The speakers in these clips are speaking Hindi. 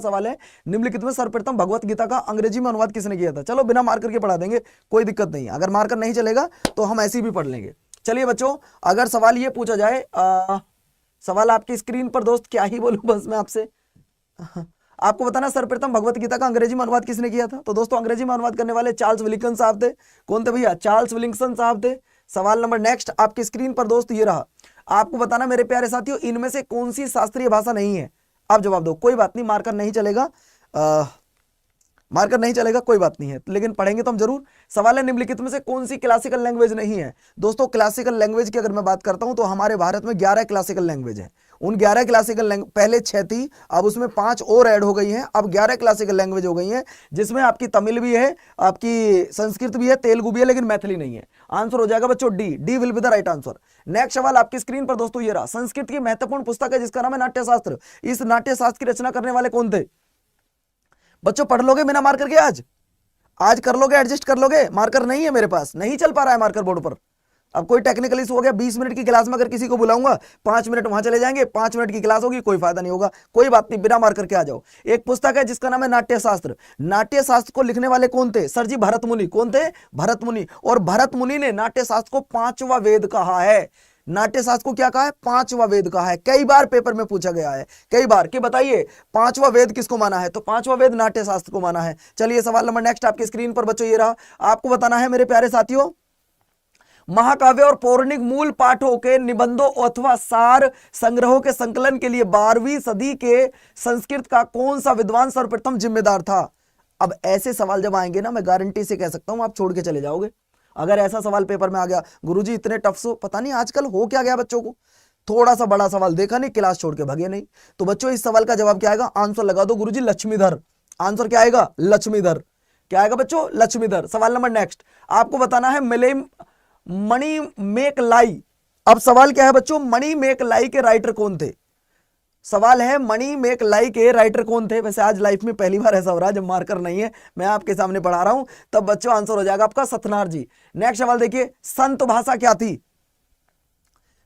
सवाल है, निम्नलिखित में सर्वप्रथम भगवत गीता का अंग्रेजी में अनुवाद किसने किया था? चलो बिना मार्कर के पढ़ा देंगे, कोई दिक्कत नहीं। अगर मार्कर नहीं चलेगा तो हम ऐसे ही भी पढ़ लेंगे। चलिए बच्चों, अगर सवाल ये पूछा जाए, सवाल आपकी स्क्रीन पर दोस्त, क्या ही बोलूं बस मैं आपसे आपको बताना सर्वप्रथम भगवत गीता का अंग्रेजी में अनुवाद किसने किया था? तो दोस्तों अंग्रेजी में अनुवाद करने वाले चार्ल्स विलिंगसन साहब थे। कौन थे भैया? चार्ल्स विलिंगसन साहब थे। सवाल नंबर नेक्स्ट आपकी स्क्रीन पर दोस्त ये रहा। आपको बताना मेरे प्यारे साथियों, इनमें से कौन सी शास्त्रीय भाषा नहीं है? आप जवाब दो, कोई बात नहीं, मार्कर नहीं चलेगा, मार्कर नहीं चलेगा, कोई बात नहीं है, लेकिन पढ़ेंगे तो हम जरूर। सवाल है, निम्नलिखित में से कौन सी क्लासिकल लैंग्वेज नहीं है? दोस्तों क्लासिकल लैंग्वेज की अगर मैं बात करता हूं तो हमारे भारत में 11 क्लासिकल लैंग्वेज है। उन 11 क्लासिकल लैंग्वेज, पहले 6 थी, अब उसमें 5 और ऐड हो गई हैं, अब 11 क्लासिकल लैंग्वेज हो गई हैं, जिसमें आपकी तमिल भी है, आपकी संस्कृत भी है, तेलुगु भी है, लेकिन मैथिली नहीं है। आंसर हो जाएगा बच्चों D, D will be the right answer. Next सवाल आपकी स्क्रीन पर दोस्तों ये रहा। संस्कृत की महत्वपूर्ण पुस्तक है जिसका नाम है नाट्यशास्त्र। इस नाट्यशास्त्र की रचना करने वाले कौन थे? बच्चों पढ़ लोगे बिना मार्कर के? आज कर लोगे, एडजस्ट कर लोगे? मार्कर नहीं है मेरे पास, नहीं चल पा रहा है मार्कर बोर्ड पर। अब कोई टेक्निकल इशू हो गया, 20 मिनट की क्लास में अगर किसी को बुलाऊंगा 5 मिनट वहां चले जाएंगे, 5 मिनट की क्लास होगी, कोई फायदा नहीं होगा। कोई बात नहीं, बिना मार्कर के आ जाओ। एक पुस्तक है जिसका नाम है नाट्यशास्त्र। नाट्यशास्त्र को लिखने वाले कौन थे? सर जी भरत मुनि। कौन थे? भरत मुनि। और भरत मुनि ने नाट्यशास्त्र को 5वां वेद कहा है। नाट्यशास्त्र को क्या कहा है? 5वां वेद कहा है। कई बार पेपर में पूछा गया है, कई बार, कि बताइए 5वां वेद किसको माना है? तो 5वां वेद नाट्यशास्त्र को माना है। चलिए सवाल नंबर नेक्स्ट आपकी स्क्रीन पर बच्चों ये रहा। आपको बताना है मेरे प्यारे साथियों, महाकाव्य और पौराणिक मूल पाठों के निबंधों अथवा सार संग्रहों के संकलन के लिए 12वीं सदी के संस्कृत का कौन सा विद्वान सर्वप्रथम जिम्मेदार था? अब ऐसे सवाल जब आएंगे ना, मैं गारंटी से कह सकता हूं आप छोड़ के चले जाओगे। अगर ऐसा सवाल पेपर में आ गया, गुरुजी इतने टफ सो, पता नहीं आजकल हो क्या गया बच्चों को, थोड़ा सा बड़ा सवाल देखा नहीं, क्लास छोड़ के भागे नहीं। तो बच्चों इस सवाल का जवाब क्या आएगा? आंसर लगा दो गुरुजी, लक्ष्मीधर। आंसर क्या आएगा? लक्ष्मीधर। क्या आएगा बच्चों? लक्ष्मीधर। सवाल नंबर नेक्स्ट आपको बताना है, मणि मेक लाई। अब सवाल क्या है बच्चों? मणि मेक लाई के राइटर कौन थे? सवाल है, मणि मेक लाई के राइटर कौन थे? वैसे आज लाइफ में पहली बार ऐसा हो रहा है जब मार्कर नहीं है, मैं आपके सामने पढ़ा रहा हूं, तब बच्चों आंसर हो जाएगा आपका सतनार जी। नेक्स्ट सवाल देखिए, संत भाषा क्या थी?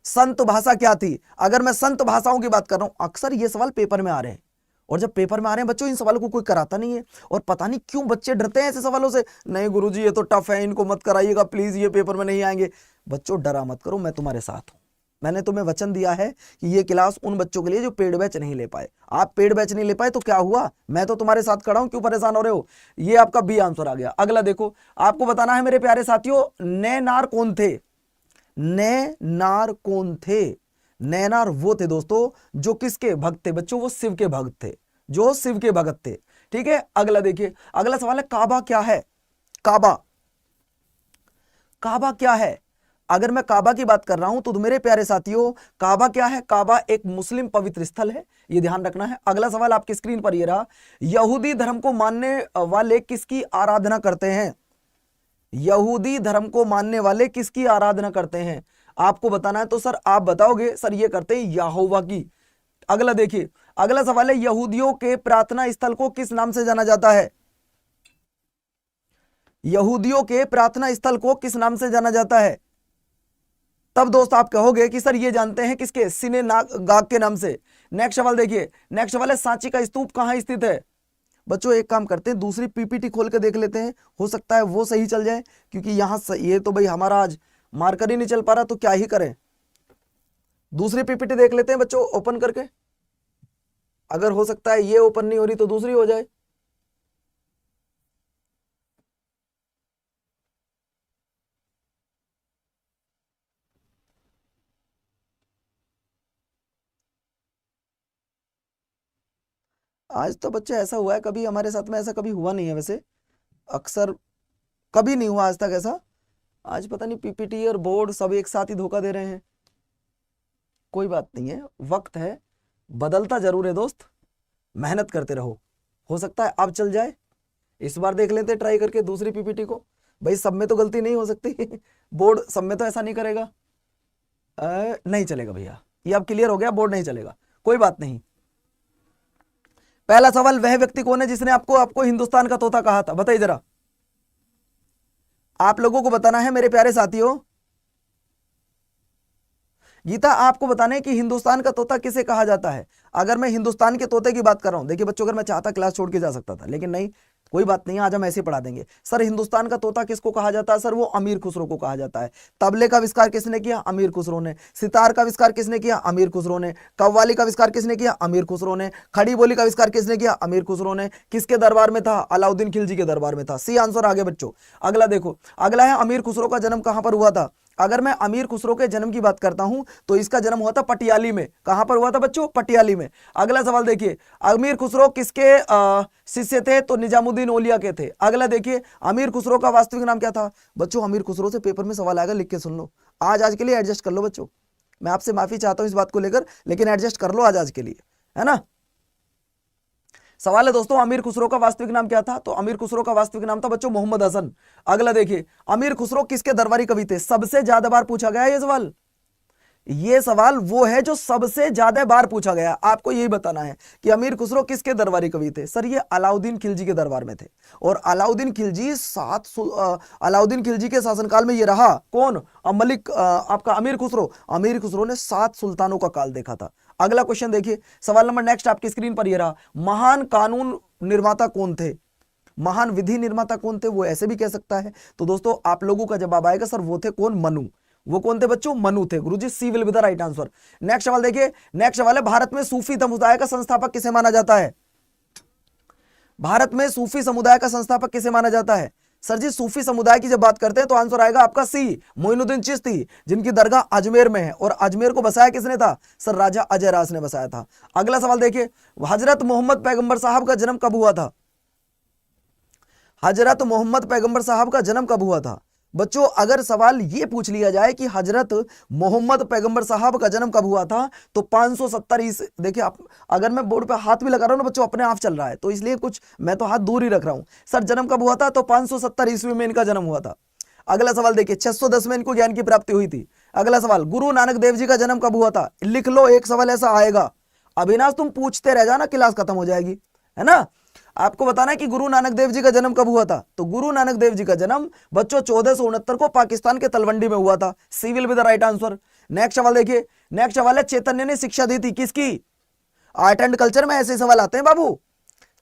संत भाषा क्या थी? अगर मैं संत भाषाओं की बात कर रहा हूं, अक्सर ये सवाल पेपर में आ रहे हैं, और जब पेपर में आ रहे हैं बच्चों इन सवालों को कोई कराता नहीं है, और पता नहीं क्यों बच्चे डरते हैं ऐसे सवालों से। नहीं गुरुजी ये तो टफ है, इनको मत कराइएगा प्लीज, ये पेपर में नहीं आएंगे। बच्चों डरा मत करो, मैं तुम्हारे साथ हूं। मैंने तुम्हें वचन दिया है कि ये क्लास उन बच्चों के लिए जो पेड बैच नहीं ले पाए। आप पेड बैच नहीं ले पाए तो क्या हुआ, मैं तो तुम्हारे साथ खड़ा हूं, क्यों परेशान हो रहे हो? ये आपका बी आंसर आ गया। अगला देखो, आपको बताना है मेरे प्यारे साथियों, नैनार कौन थे? नैनार कौन थे? नैनार वो थे दोस्तों जो किसके भक्त थे? बच्चों वो शिव के भक्त थे, जो शिव के भक्त थे। ठीक है, अगला देखिए, अगला सवाल है, काबा क्या है? काबा, काबा क्या है? अगर मैं काबा की बात कर रहा हूं तो मेरे प्यारे साथियों काबा क्या है? काबा एक मुस्लिम पवित्र स्थल है, ये ध्यान रखना है। अगला सवाल आपकी स्क्रीन पर ये रहा, यहूदी धर्म को मानने वाले किसकी आराधना करते हैं? यहूदी धर्म को मानने वाले किसकी आराधना करते हैं? आपको बताना है तो सर आप बताओगे, सर ये करते हैं यहोवा की। अगला देखिए, अगला सवाल है, यहूदियों के प्रार्थना स्थल को किस नाम से जाना जाता है? यहूदियों के प्रार्थना स्थल को किस नाम से जाना जाता है? तब दोस्त आप कहोगे कि सर ये जानते हैं किसके? सिनेगाग के नाम से। नेक्स्ट सवाल देखिए, नेक्स्ट सवाल है, सांची का स्तूप कहां स्थित है? बच्चों एक काम करते हैं, दूसरी पीपीटी खोल के देख लेते हैं, हो सकता है वो सही चल जाए, क्योंकि यहां ये तो भाई हमारा आज मार्कर ही नहीं चल पा रहा, तो क्या ही करें। दूसरी पीपीटी देख लेते हैं बच्चों ओपन करके, अगर हो सकता है ये ओपन नहीं हो रही तो दूसरी हो जाए। आज तो बच्चे ऐसा हुआ है, कभी हमारे साथ में ऐसा कभी हुआ नहीं है, वैसे अक्सर कभी नहीं हुआ आज तक ऐसा। आज पता नहीं पीपीटी और बोर्ड सब एक साथ ही धोखा दे रहे हैं। कोई बात नहीं है, वक्त है, बदलता जरूर है दोस्त, मेहनत करते रहो, हो सकता है अब चल जाए। इस बार देख लेते ट्राई करके दूसरी पीपीटी को, भाई सब में तो गलती नहीं हो सकती बोर्ड सब में तो ऐसा नहीं करेगा। नहीं चलेगा भैया, ये अब क्लियर हो गया, बोर्ड नहीं चलेगा, कोई बात नहीं। पहला सवाल, वह व्यक्ति कौन है जिसने आपको हिंदुस्तान का तोता कहा था? बताइए जरा, आप लोगों को बताना है मेरे प्यारे साथियों। गीता आपको बताना है कि हिंदुस्तान का तोता किसे कहा जाता है? अगर मैं हिंदुस्तान के तोते की बात कर रहा हूं, देखिए बच्चों, अगर मैं चाहता क्लास छोड़ के जा सकता था, लेकिन नहीं, कोई बात नहीं, आज हम ऐसे पढ़ा देंगे। सर हिंदुस्तान का तोता किसको कहा जाता है? सर वो अमीर खुसरो को कहा जाता है। तबले का आविष्कार किसने किया? अमीर खुसरो ने। सितार का आविष्कार किसने किया? अमीर खुसरो ने। कव्वाली का आविष्कार किसने किया? अमीर खुसरो ने। खड़ी बोली का आविष्कार किसने किया? अमीर खुसरो ने। किसके दरबार में था? अलाउद्दीन खिलजी के दरबार में था। C answer. आगे बच्चों, अगला देखो, अगला है अमीर खुसरो का जन्म कहां पर हुआ था? अगर मैं अमीर खुसरो के जन्म की बात करता हूं तो इसका जन्म हुआ था पटियाली में। कहां पर हुआ था बच्चों? पटियाली में। अगला सवाल देखिए, अमीर खुसरो किसके शिष्य थे? तो निजामुद्दीन औलिया के थे। अगला देखिए, अमीर खुसरो का वास्तविक नाम क्या था? बच्चों अमीर खुसरो से पेपर में सवाल आएगा, लिख के सुन लो। आज के लिए एडजस्ट कर लो बच्चों, मैं आपसे माफी चाहता हूं इस बात को लेकर, लेकिन एडजस्ट कर लो आज के लिए, है ना। सवाल है दोस्तों, अमीर खुसरो का वास्तविक नाम क्या था? तो अमीर खुसरो का वास्तविक नाम था बच्चों मोहम्मद हसन। अगला देखिए, अमीर खुसरो किसके दरबारी कवि थे? सबसे ज्यादा बार पूछा गया ये सवाल। ये सवाल वो है जो सबसे ज्यादा बार पूछा गया। आपको यही बताना है कि अमीर खुसरो किसके दरबारी कवि थे। सर ये अलाउद्दीन खिलजी के दरबार में थे। और अलाउद्दीन खिलजी अलाउद्दीन खिलजी के शासनकाल में ये रहा कौन? मलिक आपका अमीर खुसरो। अमीर खुसरो ने 7 सुल्तानों का काल देखा था। अगला क्वेश्चन देखिए, सवाल नंबर नेक्स्ट आपकी स्क्रीन पर ये रहा, महान कानून निर्माता कौन थे? महान विधि निर्माता कौन थे? वो ऐसे भी कह सकता है। तो दोस्तों आप लोगों का जवाब आएगा सर वो थे कौन? मनु। वो कौन थे बच्चों? मनु थे। Guruji C will be the right answer. Next सवाल देखिए, नेक्स्ट सवाल है, भारत में सूफी समुदाय का संस्थापक किसे माना जाता है? भारत में सूफी समुदाय का संस्थापक किसे माना जाता है? सर जी सूफी समुदाय की जब बात करते हैं तो आंसर आएगा आपका सी, मोइनुद्दीन चिश्ती, जिनकी दरगाह अजमेर में है। और अजमेर को बसाया किसने था? सर राजा अजय रास ने बसाया था। अगला सवाल देखिए, हजरत मोहम्मद पैगंबर साहब का जन्म कब हुआ था? हजरत मोहम्मद पैगंबर साहब का जन्म कब हुआ था? बच्चों अगर सवाल ये पूछ लिया जाए कि हजरत मोहम्मद पैगंबर साहब का जन्म कब हुआ था तो 570 ईस्वी। देखिए आप, अगर मैं बोर्ड पे हाथ भी लगा रहा हूं ना बच्चों, अपने आप चल रहा है, तो इसलिए कुछ मैं तो हाथ दूर ही रख रहा हूं। सर जन्म कब हुआ था? तो 570 ईस्वी में इनका जन्म हुआ था। अगला सवाल देखिए, 610 में इनको ज्ञान की प्राप्ति हुई थी। अगला सवाल, गुरु नानक देव जी का जन्म कब हुआ था? लिख लो, एक सवाल ऐसा आएगा। अविनाश तुम पूछते रह जाना, क्लास खत्म हो जाएगी, है ना। आपको बताना है कि गुरु नानक देव जी का जन्म कब हुआ था। तो गुरु नानक देव जी का जन्म बच्चों 1469 को पाकिस्तान के तलवंडी में हुआ था। C will be the right answer. Next सवाल देखिए, नेक्स्ट सवाल है, चैतन्य ने शिक्षा दी थी किसकी? आर्ट एंड कल्चर में ऐसे सवाल आते हैं बाबू।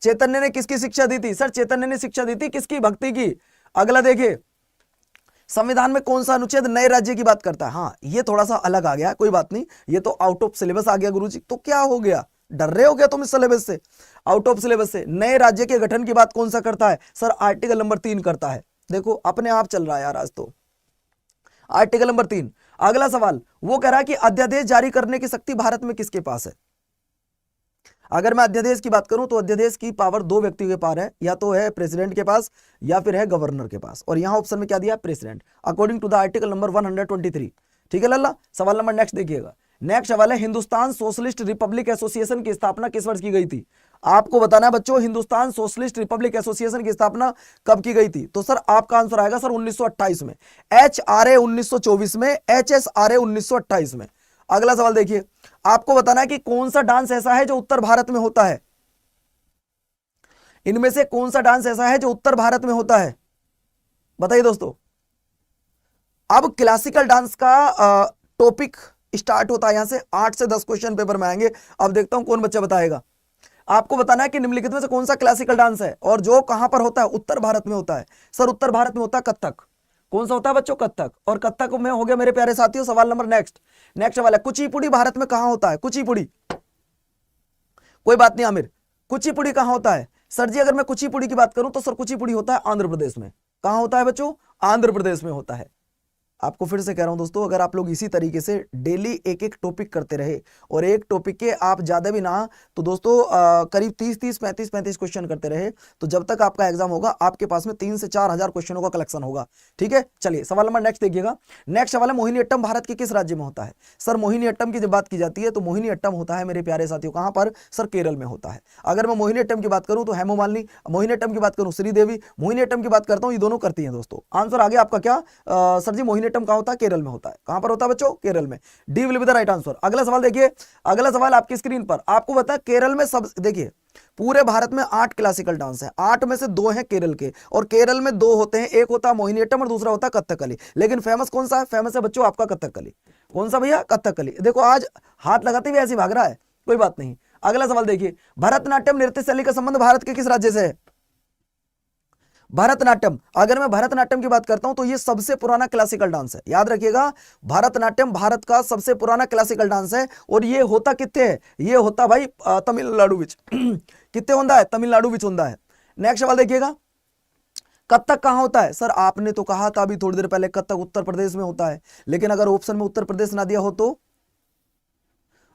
चैतन्य ने किसकी शिक्षा दी थी? सर चैतन्य ने शिक्षा दी थी किसकी? भक्ति की। अगला देखिए, संविधान में कौन सा अनुच्छेद नए राज्य की बात करता है? हाँ ये थोड़ा सा अलग आ गया, कोई बात नहीं, ये तो आउट ऑफ सिलेबस आ गया गुरुजी। तो क्या हो गया, डर रहे हो गया तुम इस सिलेबस से, आउट ऑफ सिलेबस से? नए राज्य के गठन की बात कौन सा करता है? सर आर्टिकल नंबर 3 करता है। देखो अपने आप चल रहा है यार आज तो, आर्टिकल नंबर 3। अगला सवाल, वो कह रहा है कि अध्यादेश जारी करने की शक्ति भारत में किसके पास है? अगर मैं अध्यादेश की बात करूं तो अध्यादेश की पावर 2 व्यक्तियों के पास है, या तो है प्रेसिडेंट के पास या फिर है गवर्नर के पास। और यहां ऑप्शन में क्या दिया? President, according to the article number 123। ठीक है लल्ला। सवाल नंबर नेक्स्ट देखिएगा, नेक्स्ट सवाल है, हिंदुस्तान सोशलिस्ट रिपब्लिक एसोसिएशन की स्थापना किस वर्ष की गई थी? आपको बताना है बच्चों, हिंदुस्तान सोशलिस्ट रिपब्लिक एसोसिएशन की स्थापना कब की गई थी? तो सर आपका आंसर आएगा सर 1928 में, HRA 1924 में, HSRA 1928 में। अगला सवाल देखिए, आपको बताना है कि कौन सा डांस ऐसा है जो उत्तर भारत में होता है? इनमें से कौन सा डांस ऐसा है जो उत्तर भारत में होता है? बताइए दोस्तों। अब क्लासिकल डांस का टॉपिक स्टार्ट होता है, यहां से 8 से 10 क्वेश्चन पेपर में आएंगे। अब देखता हूं कौन बच्चा बताएगा। आपको बताना है कि निम्नलिखित में से कौन सा क्लासिकल डांस है और जो कहां पर होता है? उत्तर भारत में होता है। सर उत्तर भारत में होता है कथक। कौन सा होता है बच्चों? कथक। और कथक में हो गया मेरे प्यारे साथियों। सवाल नंबर नेक्स्ट सवाल है, कुचिपुड़ी भारत में कहां होता है? कुचिपुड़ी, कोई बात नहीं आमिर, कुचिपुड़ी कहां होता है? सर जी अगर मैं कुचिपुड़ी की बात करूं तो सर कुचिपुड़ी होता है आंध्र प्रदेश में। कहां होता है बच्चों? आंध्र प्रदेश में होता है। आपको फिर से कह रहा हूं दोस्तों, अगर आप लोग इसी तरीके से डेली एक एक टॉपिक करते रहे और एक टॉपिक के आप ज्यादा भी ना तो दोस्तों करीब 30 35 क्वेश्चन करते रहे तो जब तक आपका एग्जाम होगा आपके पास में 3 से 4 हजार क्वेश्चनों का कलेक्शन होगा। ठीक है, चलिए सवाल नंबर नेक्स्ट देखिएगा। नेक्स्ट सवाल है, मोहिनीअट्टम भारत के किस राज्य में होता है? सर मोहिनीअट्टम की जब बात की जाती है तो मोहिनीअट्टम होता है मेरे प्यारे साथियों कहां पर? सर केरल में होता है। अगर मैं मोहिनीअट्टम की बात करूं तो हेममालिनी, मोहिनीअट्टम की बात करूं श्रीदेवी, मोहिनीअट्टम की बात करता हूं ये दोनों करती हैं दोस्तों। आंसर आ गया आपका क्या? सर जी मोहिनीअट्टम कहां होता है? केरल में होता है। कहां पर होता है बच्चों? केरल में। D will be the right answer. अगला सवाल देखिए, अगला सवाल आपकी स्क्रीन पर, आपको बता केरल में सब देखिए पूरे भारत में 8 क्लासिकल डांस है, 8 में से 2 हैं केरल के, और केरल में 2 होते हैं, एक होता है मोहिनीअट्टम और दूसरा होता है कथकली। लेकिन फेमस कौन सा है? फेमस है बच्चों आपका कथकली। कौन सा भैया? कथकली। देखो आज हाथ लगाते हुए ऐसे भाग रहा है, कोई बात नहीं। अगला सवाल देखिए, भरतनाट्यम नृत्य शैली का संबंध भारत के किस राज्य से है? भरतनाट्यम, अगर मैं भरतनाट्यम की बात करता हूं तो ये सबसे पुराना क्लासिकल डांस है, याद रखिएगा, भरतनाट्यम भारत का सबसे पुराना क्लासिकल डांस है। और ये होता कितने है? ये होता भाई तमिलनाडु विच कितने होता है? तमिलनाडु विच होता है। नेक्स्ट सवाल देखिएगा, कथक कहां होता है? सर आपने तो कहा था अभी थोड़ी देर पहले कथक उत्तर प्रदेश में होता है, लेकिन अगर ऑप्शन में उत्तर प्रदेश ना दिया हो तो,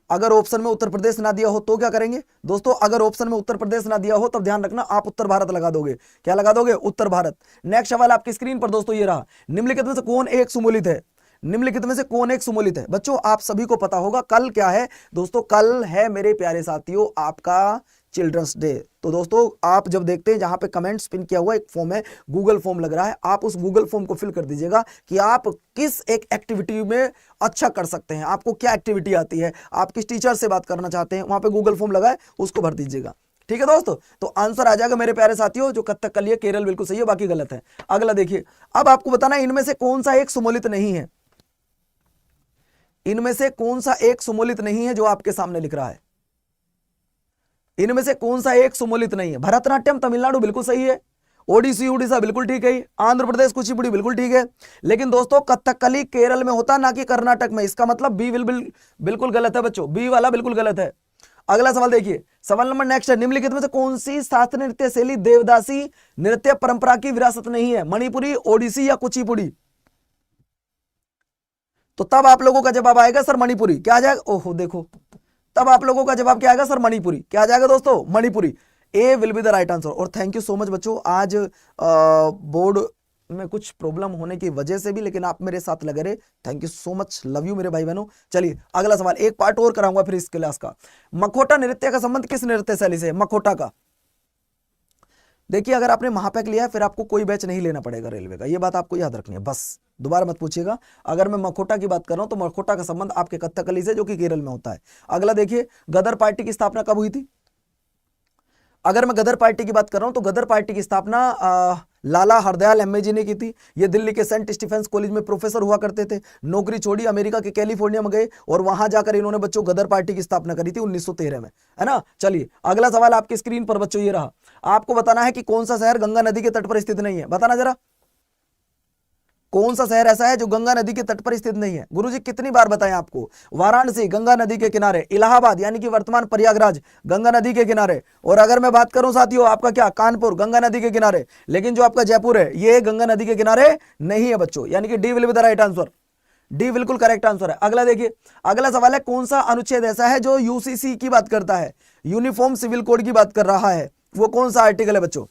अगर ऑप्शन में उत्तर प्रदेश ना दिया हो तो क्या करेंगे दोस्तों? अगर ऑप्शन में उत्तर प्रदेश ना दिया हो तब ध्यान रखना आप उत्तर भारत लगा दोगे। क्या लगा दोगे? उत्तर भारत। नेक्स्ट सवाल आपकी स्क्रीन पर दोस्तों ये रहा, निम्नलिखित में से कौन एक सुमूलित है? निम्नलिखित में से कौन एक सुमूलित है? बच्चों आप सभी को पता होगा कल क्या है दोस्तों? कल है मेरे प्यारे साथियों आपका चिल्ड्रंस डे। तो दोस्तों आप जब देखते हैं जहां पे कमेंट्स पिन किया हुआ एक फॉर्म है, गूगल फॉर्म लग रहा है, आप उस गूगल फॉर्म को फिल कर दीजिएगा कि आप किस एक एक्टिविटी में अच्छा कर सकते हैं, आपको क्या एक्टिविटी आती है, आप किस टीचर से बात करना चाहते हैं, वहां पे गूगल फॉर्म लगा है उसको भर दीजिएगा। ठीक है दोस्तों, तो आंसर आ जाएगा मेरे प्यारे साथियों, जो कथक कली है केरल बिल्कुल सही है, बाकी गलत है। अगला देखिए, अब आपको बताना इनमें से कौन सा एक सुमोलित नहीं है, इनमें से कौन सा एक सुमोलित नहीं है जो आपके सामने लिख रहा है, इनमें से कौन सा एक सुमोलित नहीं है? भरतनाट्यम तमिलनाडु बिल्कुल सही है, ओडिसी उड़ीसा बिल्कुल ठीक है, आंध्र प्रदेश कुचिपुड़ी बिल्कुल ठीक है, लेकिन दोस्तों कथकली केरल में होता ना कि कर्नाटक में, इसका मतलब बी बिल्कुल गलत है बच्चों, बी वाला बिल्कुल गलत है। अगला सवाल देखिए, सवाल नंबर नेक्स्ट है, निम्नलिखित में से कौन सी शास्त्रीय नृत्य शैली देवदासी नृत्य परंपरा की विरासत नहीं है? मणिपुरी, ओडिसी या कुचिपुड़ी? तो तब आप लोगों का जवाब आएगा सर मणिपुरी। क्या आ जाएगा? ओहो देखो, तब आप लोगों का जवाब क्या आएगा सर? मणिपुरी। क्या आ जाएगा दोस्तों? Manipuri. A will be the right answer. और थैंक यू सो मच बच्चों, आज बोर्ड में कुछ प्रॉब्लम होने की वजह से भी, लेकिन आप मेरे साथ लगे रहे, thank you so much, love you मेरे भाई बहनों। चलिए अगला सवाल, एक पार्ट और कराऊंगा फिर इस क्लास का। मखोटा नृत्य का संबंध किस नृत्य शैली से? मखोटा का, देखिए अगर आपने महापैक लिया है फिर आपको कोई बैच नहीं लेना पड़ेगा रेलवे का, ये बात आपको याद रखनी है, बस दोबारा मत पूछिएगा। अगर मैं मखोटा की बात कर रहा हूं तो मखोटा का संबंध आपके कथकली से, जो कि केरल में होता है। अगला देखिए, गदर पार्टी की स्थापना कब हुई थी? अगर मैं गदर पार्टी की बात कर रहा हूं तो गदर पार्टी की स्थापना लाला हरदयाल एमए जी ने की थी। ये दिल्ली के सेंट स्टीफेंस कॉलेज में प्रोफेसर हुआ करते थे, नौकरी छोड़ी, अमेरिका के कैलिफोर्निया में गए और वहां जाकर इन्होंने बच्चों गदर पार्टी की स्थापना करी थी 1913 में, है ना। चलिए अगला सवाल आपकी स्क्रीन पर बच्चों ये रहा, आपको बताना है कि कौन सा शहर गंगा नदी के तट पर स्थित नहीं है? बताना जरा, कौन सा शहर ऐसा है जो गंगा नदी के तट पर स्थित नहीं है? गुरुजी कितनी बार बताएं आपको? वाराणसी गंगा नदी के किनारे, इलाहाबाद यानी कि वर्तमान प्रयागराज गंगा नदी के किनारे, और अगर मैं बात करूं साथियों आपका क्या, कानपुर गंगा नदी के किनारे, लेकिन जो आपका जयपुर है ये गंगा नदी के किनारे नहीं है बच्चों, यानी कि D will be the right answer, D बिल्कुल करेक्ट आंसर है। अगला देखिए, अगला सवाल है, कौन सा अनुच्छेद ऐसा है जो यूसीसी की बात करता है, यूनिफॉर्म सिविल कोड की बात कर रहा है? वो कौन सा आर्टिकल है बच्चों?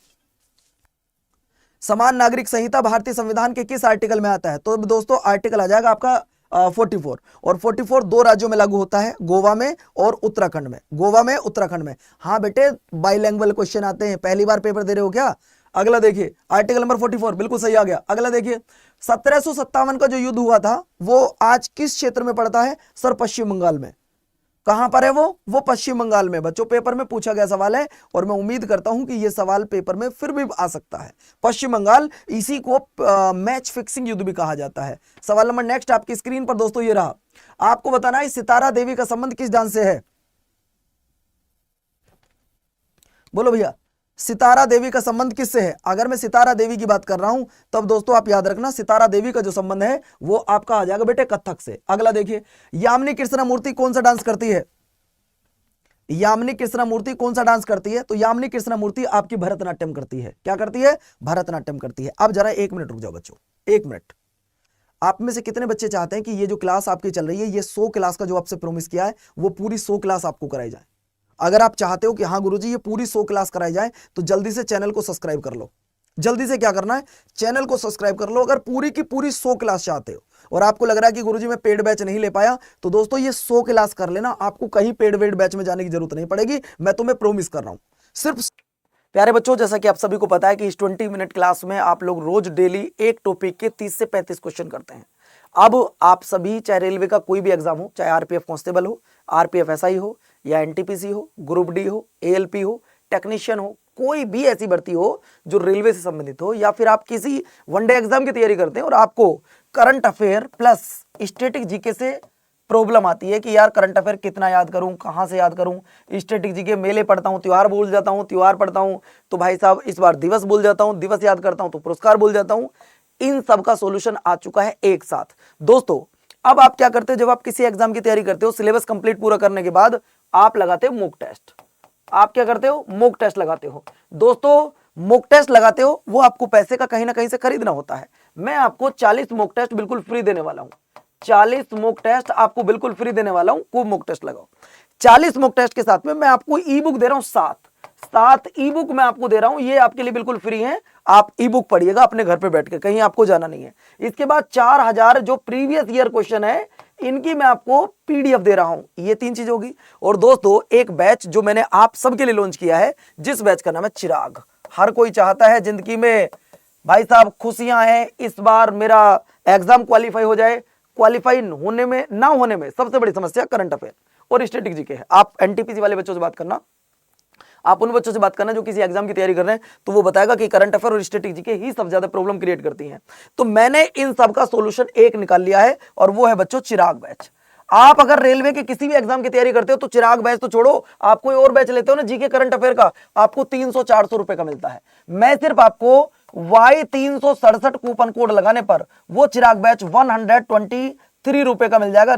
समान नागरिक संहिता भारतीय संविधान के किस आर्टिकल में आता है? तो दोस्तों आर्टिकल आ जाएगा आपका 44, और 44 दो राज्यों में लागू होता है, गोवा में और उत्तराखंड में, गोवा में उत्तराखंड में। हाँ बेटे बाइलैंग्वेज क्वेश्चन आते हैं, पहली बार पेपर दे रहे हो क्या? अगला देखिए, आर्टिकल नंबर 44 बिल्कुल सही आ गया। अगला देखिए, 1757 का जो युद्ध हुआ था वो आज किस क्षेत्र में पड़ता है? सर पश्चिम बंगाल में। कहां पर है वो पश्चिम बंगाल में। बच्चों पेपर में पूछा गया सवाल है और मैं उम्मीद करता हूं कि यह सवाल पेपर में फिर भी आ सकता है। पश्चिम बंगाल, इसी को मैच फिक्सिंग युद्ध भी कहा जाता है। सवाल नंबर नेक्स्ट आपकी स्क्रीन पर दोस्तों ये रहा, आपको बताना है सितारा देवी का संबंध किस डांस से है? बोलो भैया, सितारा देवी का संबंध किससे है? अगर मैं सितारा देवी की बात कर रहा हूं तब दोस्तों आप याद रखना सितारा देवी का जो संबंध है वो आपका आ जाएगा बेटे कथक से। अगला देखिए, यामिनी कृष्णमूर्ति कौन सा डांस करती है? यामिनी कृष्णमूर्ति कौन सा डांस करती है? तो यामिनी कृष्णमूर्ति आपकी भरतनाट्यम करती है। क्या करती है? भरतनाट्यम करती है। अब जरा 1 मिनट रुक जाओ बच्चों, 1 मिनट। आप में से कितने बच्चे चाहते हैं कि ये जो क्लास आपकी चल रही है, ये 100 क्लास का जो आपसे प्रॉमिस किया है वो पूरी 100 क्लास आपको कराई जाए? अगर आप चाहते हो कि हाँ गुरुजी ये पूरी 100 क्लास कराई जाए तो जल्दी से चैनल को सब्सक्राइब कर लो। जल्दी से क्या करना है, चैनल को सब्सक्राइब कर लो अगर पूरी की पूरी 100 क्लास चाहते हो। और आपको लग रहा है कि गुरुजी मैं पेड बैच नहीं ले पाया, तो दोस्तों ये 100 क्लास कर लेना, आपको कहीं पेड वेड बैच में जाने की जरूरत नहीं पड़ेगी, मैं तुम्हें प्रॉमिस कर रहा हूं। सिर्फ प्यारे बच्चों, जैसा कि आप सभी को पता है कि इस 20 मिनट क्लास में आप लोग रोज डेली एक टॉपिक के 30 से 35 क्वेश्चन करते हैं। अब आप सभी, चाहे रेलवे का कोई भी एग्जाम हो, चाहे आरपीएफ कांस्टेबल हो, आरपीएफ एसआई हो, या एनटीपीसी हो, ग्रुप डी हो, एएलपी हो, टेक्नीशियन हो, कोई भी ऐसी भर्ती हो जो रेलवे से संबंधित हो, या फिर आप किसी वनडे एग्जाम की तैयारी करते हैं और आपको current affair plus static GK से प्रॉब्लम आती है कि यार करंट अफेयर कितना याद करूं, कहां से याद करूं, स्टैटिक जीके मेले पढ़ता हूं, त्योहार भूल जाता हूं, त्योहार पढ़ता हूं तो भाई साहब इस बार दिवस भूल जाता हूं, दिवस याद करता हूं तो पुरस्कार भूल जाता हूं। इन सब का सॉल्यूशन आ चुका है एक साथ। दोस्तों अब आप क्या करते हो, जब आप किसी एग्जाम की तैयारी करते हो, सिलेबस कंप्लीट पूरा करने के बाद आप लगाते हो मॉक टेस्ट। आप क्या करते हो, मॉक टेस्ट लगाते हो। दोस्तों मॉक टेस्ट लगाते हो, वो आपको पैसे का कहीं ना कहीं से खरीदना होता है। मैं आपको 40 मॉक टेस्ट बिल्कुल फ्री देने वाला हूं। 40 मॉक टेस्ट आपको बिल्कुल फ्री देने वाला हूं। खूब मॉक टेस्ट लगाओ। 40 मॉक टेस्ट के साथ में मैं आपको ई बुक दे रहा हूं, 7 ई बुक मैं आपको दे रहा हूं। ये आपके लिए बिल्कुल फ्री है। आप ई बुक पढ़िएगा अपने घर पे बैठ के, कहीं आपको जाना नहीं है। इसके बाद 4000 जो प्रीवियस ईयर क्वेश्चन है, इनकी मैं आपको पीडीएफ दे रहा हूं। ये 3 चीज होगी। और दोस्तों एक बैच जो मैंने आप सबके लिए लॉन्च किया है, जिस बैच का नाम है चिराग। हर कोई चाहता है जिंदगी में भाई साहब खुशियां हैं, इस बार मेरा एग्जाम क्वालिफाई हो जाए। क्वालिफाई होने में ना होने में सबसे बड़ी समस्या करंट अफेयर और स्टैटिक जीके है। आप एनटीपीसी वाले बच्चों से बात करना, आप उन बच्चों से बात करना जो किसी एग्जाम की तैयारी कर रहे हैं, तो वो बताएगा कि करंट अफेयर और स्टैटिक जीके ही सबसे ज्यादा प्रॉब्लम क्रिएट करती हैं। तो मैंने इन सब का सॉल्यूशन एक निकाल लिया है, और वो है बच्चों चिराग बैच। आप अगर रेलवे के किसी भी एग्जाम की तैयारी करते हो तो चिराग बैच तो छोड़ो, आप कोई और बैच लेते हो ना जीके करंट अफेयर का, आपको 300-400 रुपए का मिलता है। मैं सिर्फ आपको वाई 367 कूपन कोड लगाने पर वो चिराग बैच 123 रुपए का मिल जाएगा।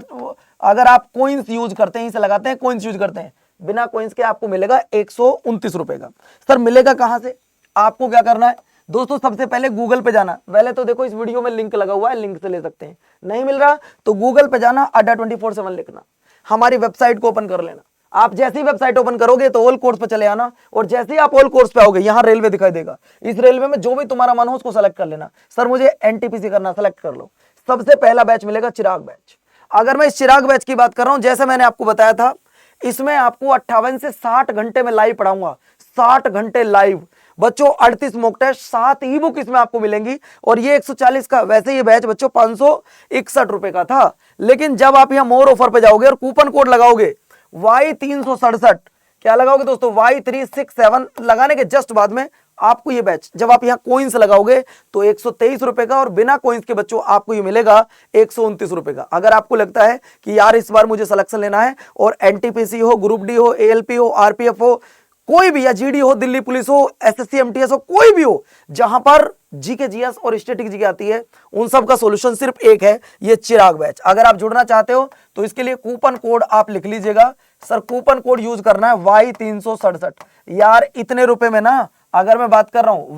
अगर आप कोइंस यूज करते हैं, इसे लगाते हैं, कोइंस यूज करते हैं, बिना कोइंस के आपको मिलेगा 129 रुपए का। सर मिलेगा कहां से? आपको क्या करना है दोस्तों, सबसे पहले गूगल पे जाना। पहले तो देखो इस वीडियो में लिंक लगा हुआ है, लिंक से ले सकते हैं। नहीं मिल रहा तो गूगल पे जाना, अड्डा 24/7 लिखना, हमारी वेबसाइट को ओपन कर लेना। आप जैसे ही वेबसाइट ओपन करोगे तो ऑल कोर्स पे चले आना, और जैसे ही आप ऑल कोर्स पे आओगे यहां रेलवे दिखाई देगा। इस रेलवे में जो भी तुम्हारा मन हो उसको सेलेक्ट कर लेना। सर मुझे एनटीपीसी करना, सेलेक्ट कर लो। सबसे पहला बैच मिलेगा चिराग बैच। अगर मैं इस चिराग बैच की बात कर रहा हूं, जैसे मैंने आपको बताया था, इसमें आपको 58 से 60 घंटे में लाइव पढ़ाऊंगा। 60 घंटे लाइव बच्चों, 38 मॉक टेस्ट, 7 ई बुक इसमें आपको मिलेंगी। और ये 140 का, वैसे ये बैच बच्चों 561 रुपए का था, लेकिन जब आप यहां मोर ऑफर पे जाओगे और कूपन कोड लगाओगे वाई 367, क्या लगाओगे दोस्तों, वाई 367 लगाने के जस्ट बाद में आपको ये बैच, जब आप यहां कोइंस लगाओगे तो 123 रुपए का, और बिना कोइंस के बच्चों आपको ये मिलेगा 129 रुपए का। अगर आपको लगता है कि यार इस बार मुझे सिलेक्शन लेना है, और एनटीपीसी हो, ग्रुप डी हो, एएलपी हो, आरपीएफ हो, कोई भी, या जीडी हो, दिल्ली पुलिस हो, एसएससी एमटीएस हो, कोई भी हो, जहां पर जीके जीएस और स्टैटिक जीके आती है, उन सब का सॉल्यूशन सिर्फ एक है, ये चिराग बैच। अगर आप जुड़ना चाहते हो तो इसके लिए कूपन कोड आप लिख लीजिएगा। सर कूपन कोड यूज करना है वाई 367। यार इतने रुपए में ना, अगर मैं बात कर रहा हूं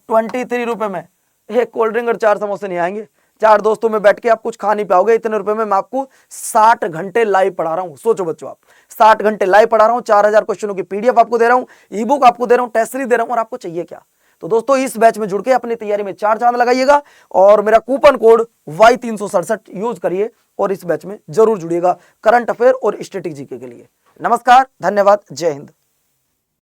123 रुपए में एक कोल्ड ड्रिंक और 4 समोसे नहीं आएंगे। 4 दोस्तों में बैठ के आप कुछ खा नहीं पाओगे। इतने रुपए में मैं आपको 60 घंटे लाइव पढ़ा रहा हूं। सोचो बच्चों, आप 60 घंटे लाइव पढ़ा रहा हूं, 4000 क्वेश्चनों की पीडीएफ आपको दे रहा हूं, ई बुक आपको दे रहा हूं, टेस्ट सीरीज दे रहा हूं, और आपको चाहिए क्या? तो दोस्तों इस बैच में जुड़ के अपनी तैयारी में 4 चांद लगाइएगा, और मेरा कूपन कोड वाई 367 यूज करिए, और इस बैच में जरूर जुड़िएगा करंट अफेयर और स्टैटिक जीके के लिए। नमस्कार, धन्यवाद, जय हिंद।